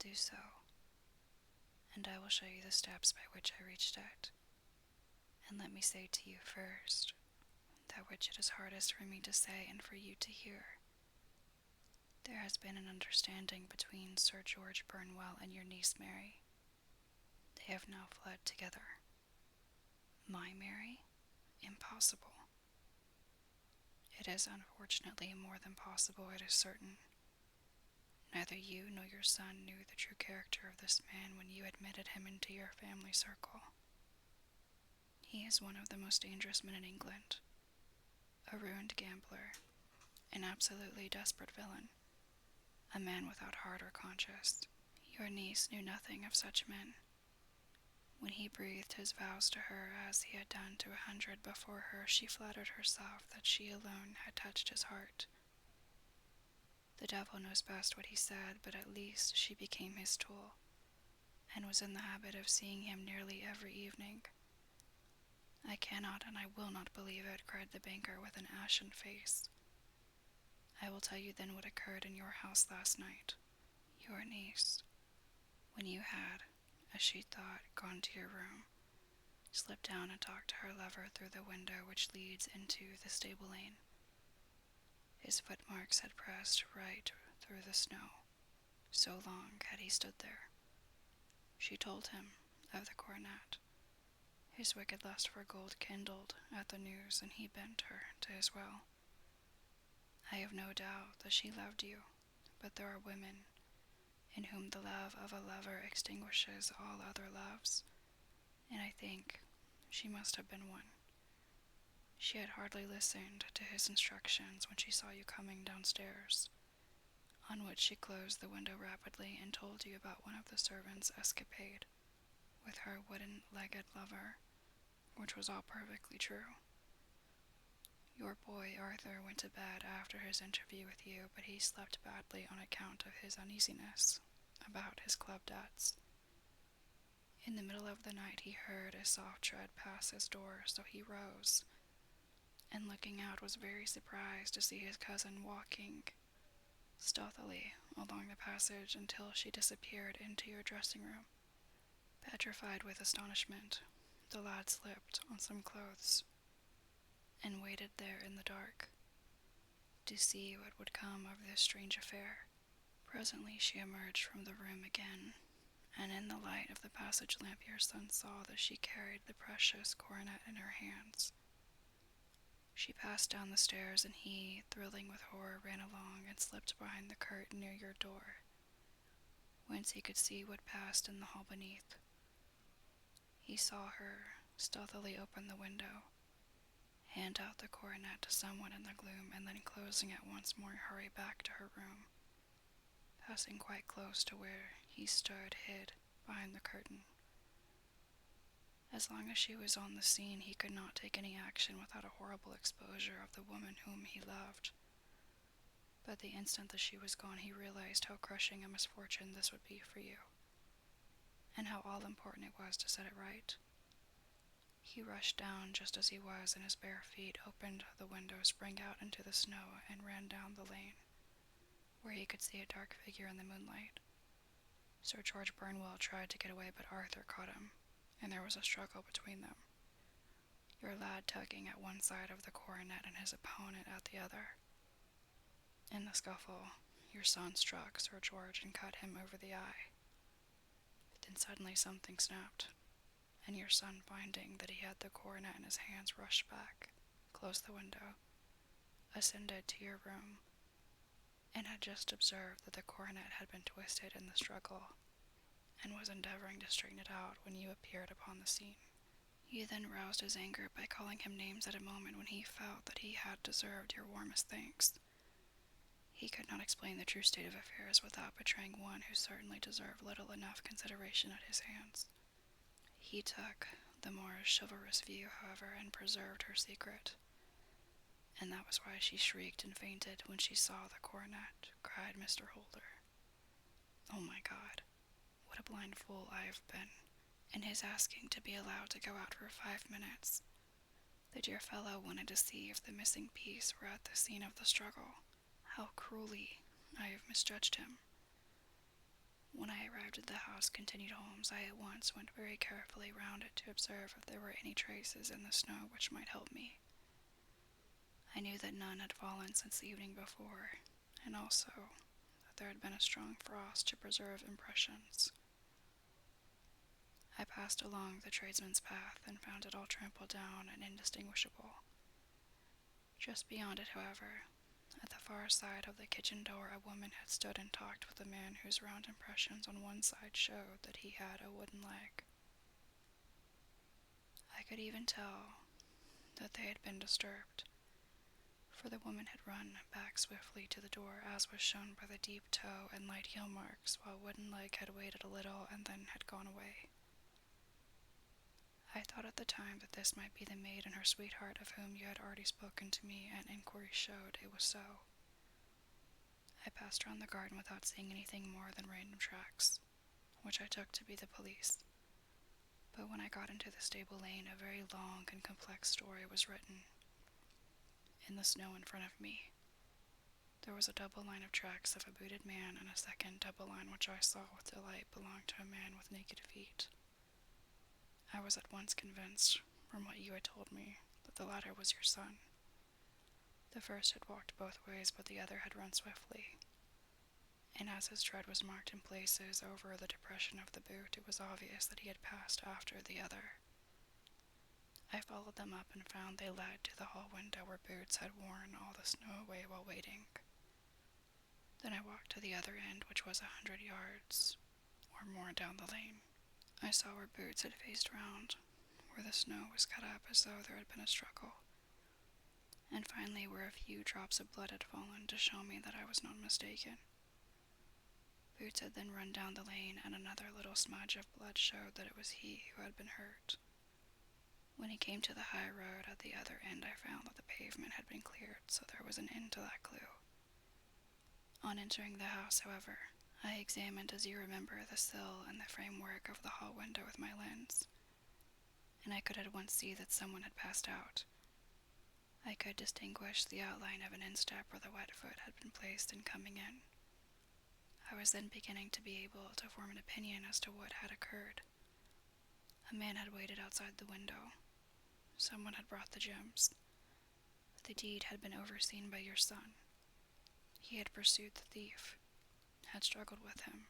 do so, and I will show you the steps by which I reached it. And let me say to you first, that which it is hardest for me to say and for you to hear. There has been an understanding between Sir George Burnwell and your niece Mary. They have now fled together. My Mary? Impossible. It is unfortunately more than possible, it is certain. Neither you nor your son knew the true character of this man when you admitted him into your family circle. He is one of the most dangerous men in England, a ruined gambler, an absolutely desperate villain, a man without heart or conscience. Your niece knew nothing of such men. When he breathed his vows to her as he had done to 100 before her, she flattered herself that she alone had touched his heart. The devil knows best what he said, but at least she became his tool, and was in the habit of seeing him nearly every evening. I cannot and I will not believe it, cried the banker with an ashen face. I will tell you then what occurred in your house last night. Your niece, when you had, as she thought, gone to your room, slipped down and talked to her lover through the window which leads into the stable lane. His footmarks had pressed right through the snow. So long had he stood there. She told him of the coronet. His wicked lust for gold kindled at the news, and he bent her to his will. I have no doubt that she loved you, but there are women in whom the love of a lover extinguishes all other loves, and I think she must have been one. She had hardly listened to his instructions when she saw you coming downstairs, on which she closed the window rapidly and told you about one of the servants' escapade with her wooden-legged lover, which was all perfectly true. Your boy Arthur went to bed after his interview with you, but he slept badly on account of his uneasiness about his club debts. In the middle of the night he heard a soft tread pass his door, so he rose, and looking out was very surprised to see his cousin walking stealthily along the passage until she disappeared into your dressing-room. Petrified with astonishment, the lad slipped on some clothes and waited there in the dark to see what would come of this strange affair. Presently she emerged from the room again, and in the light of the passage lamp your son saw that she carried the precious coronet in her hands. She passed down the stairs, and he, thrilling with horror, ran along and slipped behind the curtain near your door, whence he could see what passed in the hall beneath. He saw her stealthily open the window, hand out the coronet to someone in the gloom, and then closing it once more hurry back to her room, passing quite close to where he stood hid behind the curtain. As long as she was on the scene, he could not take any action without a horrible exposure of the woman whom he loved. But the instant that she was gone, he realized how crushing a misfortune this would be for you, and how all-important it was to set it right. He rushed down just as he was, and his bare feet opened the window, sprang out into the snow, and ran down the lane, where he could see a dark figure in the moonlight. Sir George Burnwell tried to get away, but Arthur caught him, and there was a struggle between them, your lad tugging at one side of the coronet and his opponent at the other. In the scuffle, your son struck Sir George and cut him over the eye. Then suddenly something snapped, and your son, finding that he had the coronet in his hands, rushed back, closed the window, ascended to your room, and had just observed that the coronet had been twisted in the struggle, and was endeavoring to straighten it out when you appeared upon the scene. You then roused his anger by calling him names at a moment when he felt that he had deserved your warmest thanks. He could not explain the true state of affairs without betraying one who certainly deserved little enough consideration at his hands. He took the more chivalrous view, however, and preserved her secret, and that was why she shrieked and fainted when she saw the coronet, cried Mr. Holder. Oh my God, what a blind fool I have been, in his asking to be allowed to go out for 5 minutes. The dear fellow wanted to see if the missing piece were at the scene of the struggle. How cruelly I have misjudged him. When I arrived at the house," continued Holmes, "I at once went very carefully round it to observe if there were any traces in the snow which might help me. I knew that none had fallen since the evening before, and also that there had been a strong frost to preserve impressions. I passed along the tradesman's path and found it all trampled down and indistinguishable. Just beyond it, however, at the far side of the kitchen door, a woman had stood and talked with a man whose round impressions on one side showed that he had a wooden leg. I could even tell that they had been disturbed, for the woman had run back swiftly to the door, as was shown by the deep toe and light heel marks, while wooden leg had waited a little and then had gone away. I thought at the time that this might be the maid and her sweetheart of whom you had already spoken to me, and inquiry showed it was so. I passed round the garden without seeing anything more than random tracks, which I took to be the police. But when I got into the stable lane, a very long and complex story was written in the snow in front of me. There was a double line of tracks of a booted man, and a second double line which I saw with delight belonged to a man with naked feet. I was at once convinced, from what you had told me, that the latter was your son. The first had walked both ways, but the other had run swiftly, and as his tread was marked in places over the depression of the boot, it was obvious that he had passed after the other. I followed them up and found they led to the hall window where Boots had worn all the snow away while waiting. Then I walked to the other end, which was 100 yards or more down the lane. I saw where Boots had faced round, where the snow was cut up as though there had been a struggle, and finally where a few drops of blood had fallen to show me that I was not mistaken. Boots had then run down the lane, and another little smudge of blood showed that it was he who had been hurt. When he came to the high road at the other end, I found that the pavement had been cleared, so there was an end to that clue. On entering the house, however, I examined, as you remember, the sill and the framework of the hall window with my lens, and I could at once see that someone had passed out. I could distinguish the outline of an instep where the wet foot had been placed in coming in. I was then beginning to be able to form an opinion as to what had occurred. A man had waited outside the window. Someone had brought the gems. The deed had been overseen by your son. He had pursued the thief, had struggled with him.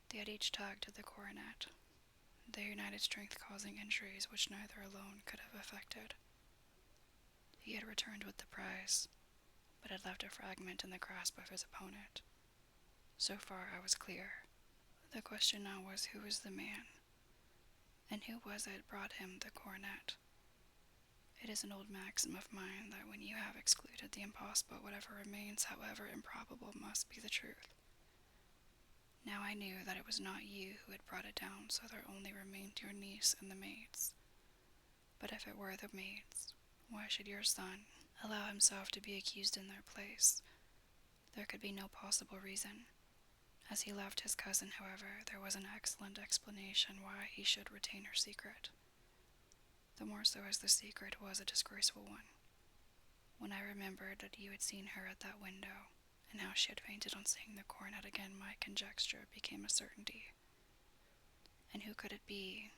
They had each tugged at the coronet, their united strength causing injuries which neither alone could have effected. He had returned with the prize, but had left a fragment in the grasp of his opponent. So far I was clear. The question now was, who was the man, and who was it brought him the coronet? It is an old maxim of mine that when you have excluded the impossible, whatever remains, however improbable, must be the truth. Now I knew that it was not you who had brought it down, so there only remained your niece and the maids. But if it were the maids, why should your son allow himself to be accused in their place? There could be no possible reason. As he loved his cousin, however, there was an excellent explanation why he should retain her secret. The more so as the secret was a disgraceful one. When I remembered that you had seen her at that window, and how she had fainted on seeing the coronet again, my conjecture became a certainty. And who could it be?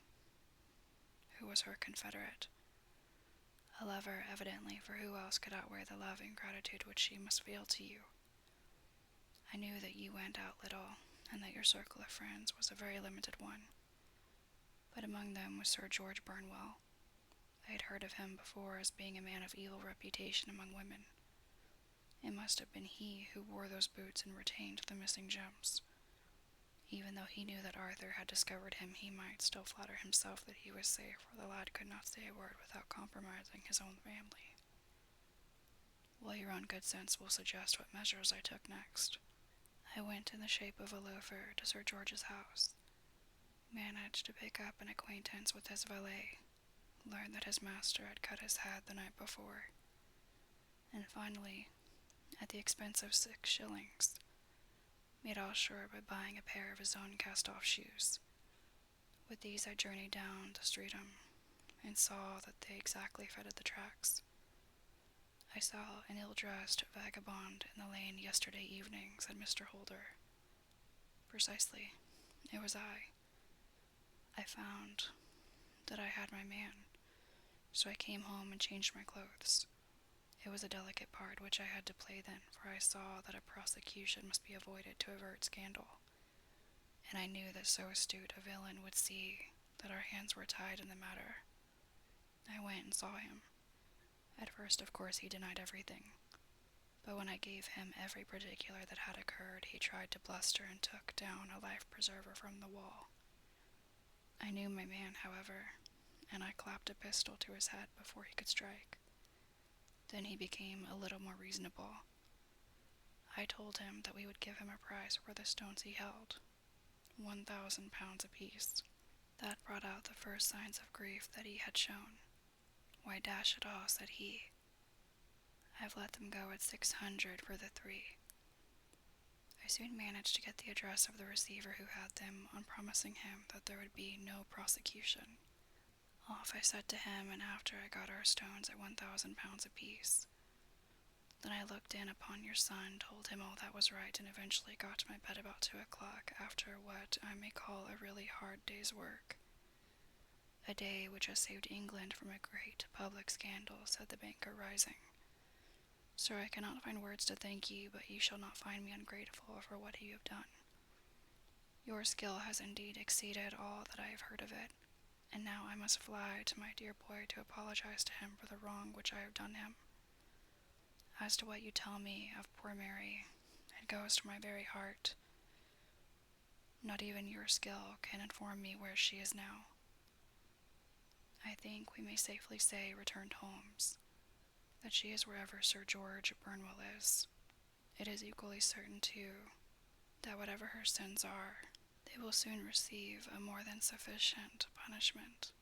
Who was her confederate? A lover, evidently, for who else could outweigh the love and gratitude which she must feel to you? I knew that you went out little, and that your circle of friends was a very limited one. But among them was Sir George Burnwell. I had heard of him before as being a man of evil reputation among women. It must have been he who wore those boots and retained the missing gems. Even though he knew that Arthur had discovered him, he might still flatter himself that he was safe, for the lad could not say a word without compromising his own family. Well, your own good sense will suggest what measures I took next. I went in the shape of a loafer to Sir George's house, managed to pick up an acquaintance with his valet, learned that his master had cut his head the night before, and finally, at the expense of 6 shillings, made all sure by buying a pair of his own cast-off shoes. With these I journeyed down to Streatham, and saw that they exactly fitted the tracks. I saw an ill-dressed vagabond in the lane yesterday evening, said Mr. Holder. Precisely. It was I. I found that I had my man, so I came home and changed my clothes. It was a delicate part which I had to play then, for I saw that a prosecution must be avoided to avert scandal, and I knew that so astute a villain would see that our hands were tied in the matter. I went and saw him. At first, of course, he denied everything, but when I gave him every particular that had occurred, he tried to bluster and took down a life-preserver from the wall. I knew my man, however, and I clapped a pistol to his head before he could strike. Then he became a little more reasonable. I told him that we would give him a price for the stones he held, £1,000 apiece. That brought out the first signs of grief that he had shown. "Why, dash it all," said he, "I've let them go at 600 for the 3. I soon managed to get the address of the receiver who had them, on promising him that there would be no prosecution. Off I set to him, and after I got our stones at £1,000 apiece. Then I looked in upon your son, told him all that was right, and eventually got to my bed about 2 o'clock, after what I may call a really hard day's work. A day which has saved England from a great public scandal," said the banker, rising. "Sir, I cannot find words to thank you, but you shall not find me ungrateful for what you have done. Your skill has indeed exceeded all that I have heard of it, and now I must fly to my dear boy to apologize to him for the wrong which I have done him. As to what you tell me of poor Mary, it goes to my very heart. Not even your skill can inform me where she is now." "I think we may safely say," returned Holmes, "that she is wherever Sir George Burnwell is. It is equally certain, too, that whatever her sins are, they will soon receive a more than sufficient punishment.